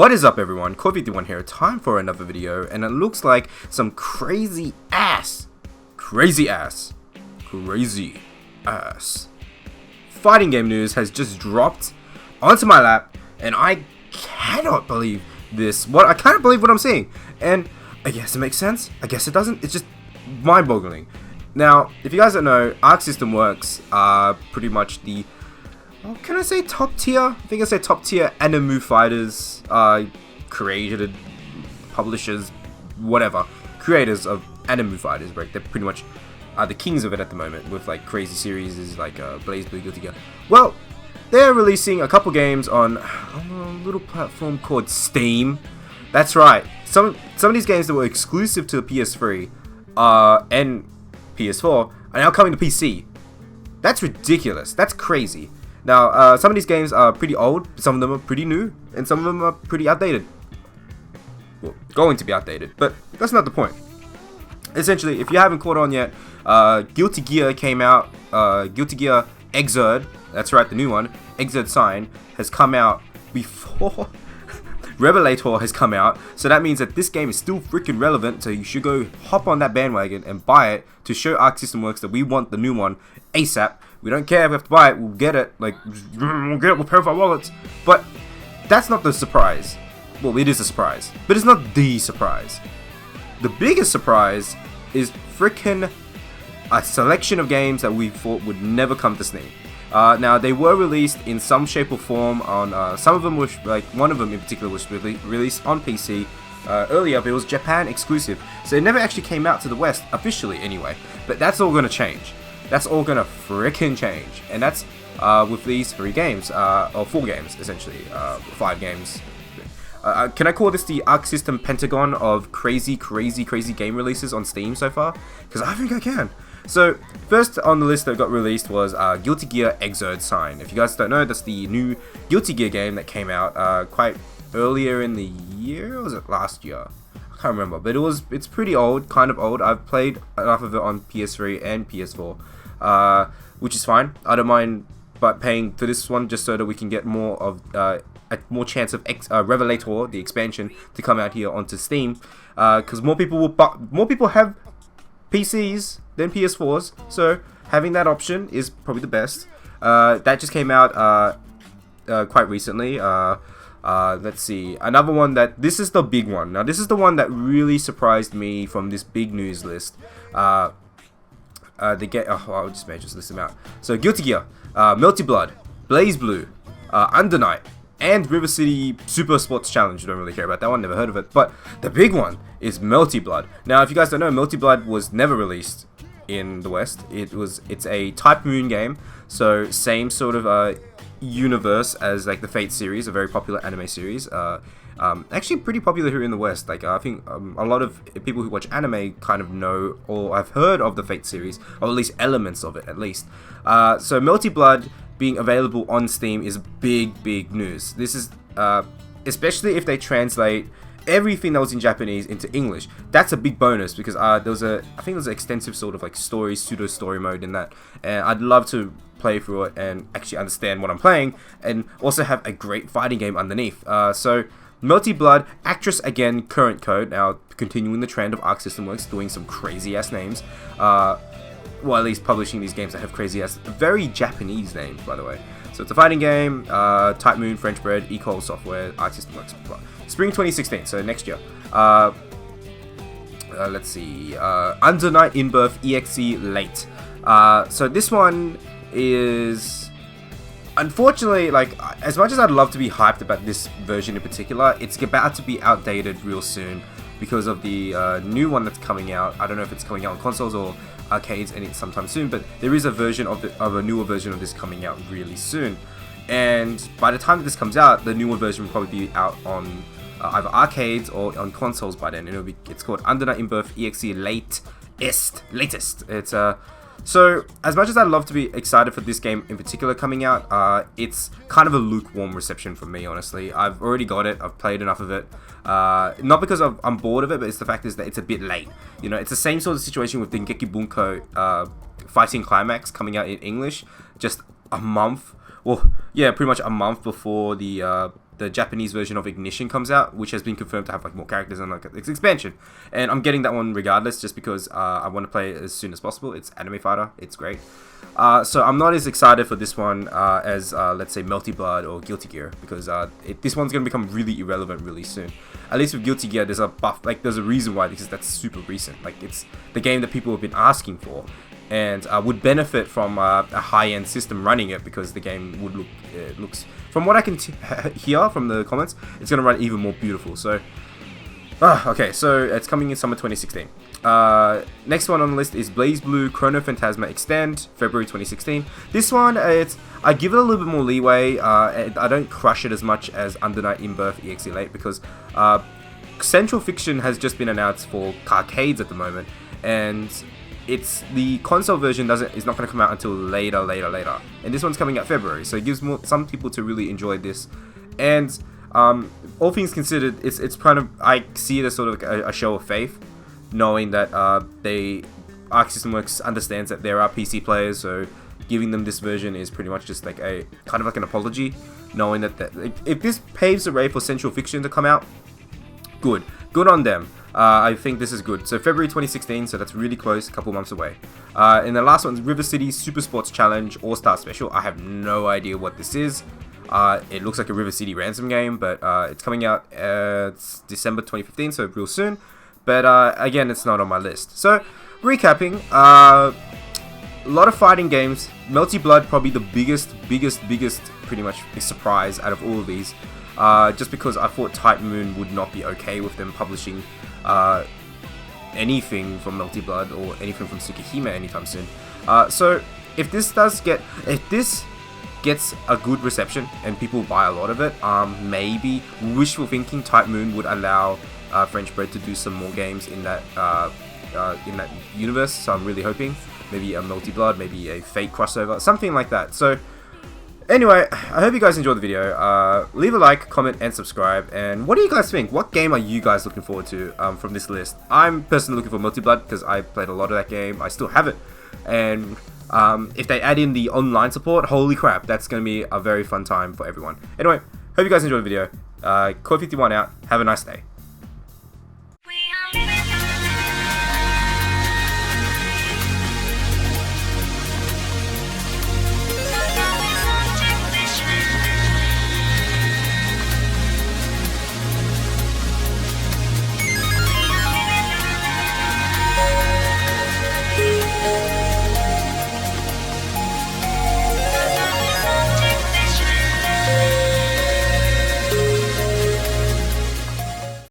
What is up, everyone? Core51 here, time for another video, and it looks like some crazy ass fighting game news has just dropped onto my lap, and I cannot believe this. I cannot believe what I'm seeing, and I guess it makes sense, I guess it doesn't. It's just mind-boggling. Now, if you guys don't know, Arc System Works are pretty much the, can I say top tier? I think I say top tier anime fighters, created, publishers, whatever, creators of anime fighters, right? They're pretty much the kings of it at the moment, with like crazy series like Blaze Blue, Guilty Gear. Well, they're releasing a couple games on a little platform called Steam. That's right. Some of these games that were exclusive to the PS3 and PS4 are now coming to PC. That's ridiculous. That's crazy. Now, some of these games are pretty old, some of them are pretty new, and some of them are pretty outdated. Well, going to be outdated, but that's not the point. Essentially, if you haven't caught on yet, Guilty Gear came out, Guilty Gear Xrd, that's right, the new one, Xrd Sign, has come out before Revelator has come out, so that means that this game is still freaking relevant, so you should go hop on that bandwagon and buy it to show Arc System Works that we want the new one ASAP. We don't care if we have to buy it, we'll get it, we'll get it, we'll pay for our wallets. But that's not the surprise. Well, it is a surprise, but it's not the surprise. The biggest surprise is freaking a selection of games that we thought would never come to Steam. Now, they were released in some shape or form on, some of them was, like, one of them in particular was released on PC earlier, but it was Japan exclusive, so it never actually came out to the West, officially anyway, but that's all going to change. That's all going to freaking change, and that's with these 3 games, or 4 games, essentially, 5 games. Can I call this the Arc System Pentagon of crazy game releases on Steam so far? Because I think I can. So, first on the list that got released was Guilty Gear Xrd Sign. If you guys don't know, that's the new Guilty Gear game that came out quite earlier in the year, or was it last year? I can't remember, but it's pretty old, kind of old. I've played enough of it on PS3 and PS4, which is fine. I don't mind but paying for this one just so that we can get more of a more chance of Revelator, the expansion, to come out here onto Steam, because more people have PCs than PS4s, so having that option is probably the best. That just came out quite recently. Let's see, another one this is the big one. Now, this is the one that really surprised me from this big news list. I'll just list them out. So, Guilty Gear, MELTY Blood, Blaze Blue, Under Night, and River City Super Sports Challenge. Don't really care about that one, never heard of it. But the big one is MELTY Blood. Now, if you guys don't know, MELTY Blood was never released in the West. It's a Type Moon game, so same sort of universe as like the Fate series, a very popular anime series. Actually pretty popular here in the West. Like, I think a lot of people who watch anime kind of know or have heard of the Fate series, or at least elements of it, at least. So MELTY Blood being available on Steam is big news. This is especially if they translate everything that was in Japanese into English. That's a big bonus, because I think there was an extensive sort of like pseudo story mode in that, and I'd love to play through it and actually understand what I'm playing, and also have a great fighting game underneath. So MELTY Blood, Actress again, current code. Now, continuing the trend of Arc System Works doing some crazy ass names. Well, at least publishing these games that have crazy ass, very Japanese names, by the way. So it's a fighting game, Type Moon, French Bread, Ecole Software, Arc System Works, Spring 2016, so next year. Let's see, Under Night In Birth EXE Late. So this one is, unfortunately, like, as much as I'd love to be hyped about this version in particular, it's about to be outdated real soon because of the new one that's coming out. I don't know if it's coming out on consoles or arcades sometime soon, but there is a version of a newer version of this coming out really soon. And by the time that this comes out, the newer version will probably be out on either arcades or on consoles by then. It's called Under Night In Birth EXE Latest. It's so, as much as I'd love to be excited for this game in particular coming out, it's kind of a lukewarm reception from me, honestly. I've already got it, I've played enough of it, not because I'm bored of it, but it's the fact is that it's a bit late. You know, it's the same sort of situation with Dengeki Bunko Fighting Climax coming out in English, just a month, well, yeah, pretty much a month before the the Japanese version of Ignition comes out, which has been confirmed to have like more characters and like its expansion. And I'm getting that one regardless, just because I want to play it as soon as possible. It's anime fighter, it's great. So I'm not as excited for this one as let's say Melty Blood or Guilty Gear, because this one's gonna become really irrelevant really soon. At least with Guilty Gear, there's a buff, like there's a reason why, because that's super recent. Like it's the game that people have been asking for, and would benefit from a high-end system running it, because the game would looks, from what I can hear from the comments, it's gonna run even more beautiful. So okay, so it's coming in summer 2016. Next one on the list is Blaze Blue Chrono Phantasma Extend, February 2016. This one, I give it a little bit more leeway. I don't crush it as much as Under Night In Birth EXE Late, because Central Fiction has just been announced for arcades at the moment, and it's the console version is not going to come out until later, and this one's coming out February, so it gives some people to really enjoy this. And all things considered, it's kind of, I see it as sort of like a show of faith, knowing that Arc System Works understands that there are PC players, so giving them this version is pretty much just like a kind of like an apology, knowing that if this paves the way for Central Fiction to come out, good on them. I think this is good. So February 2016, so that's really close, a couple months away. And the last one's River City Super Sports Challenge All-Star Special. I have no idea what this is. It looks like a River City ransom game, but it's coming out it's December 2015, so real soon. But again, it's not on my list. So recapping, a lot of fighting games. Melty Blood, probably the biggest pretty much surprise out of all of these. Just because I thought Type Moon would not be okay with them publishing anything from Melty Blood or anything from Tsukihime anytime soon. So if this gets a good reception and people buy a lot of it, maybe wishful thinking, Type Moon would allow French Bread to do some more games in that universe. So I'm really hoping maybe a Melty Blood, maybe a Fate crossover, something like that. So anyway, I hope you guys enjoyed the video. Leave a like, comment, and subscribe. And what do you guys think? What game are you guys looking forward to from this list? I'm personally looking for Melty Blood, because I played a lot of that game. I still have it. And if they add in the online support, holy crap, that's going to be a very fun time for everyone. Anyway, hope you guys enjoyed the video. Core51 out. Have a nice day.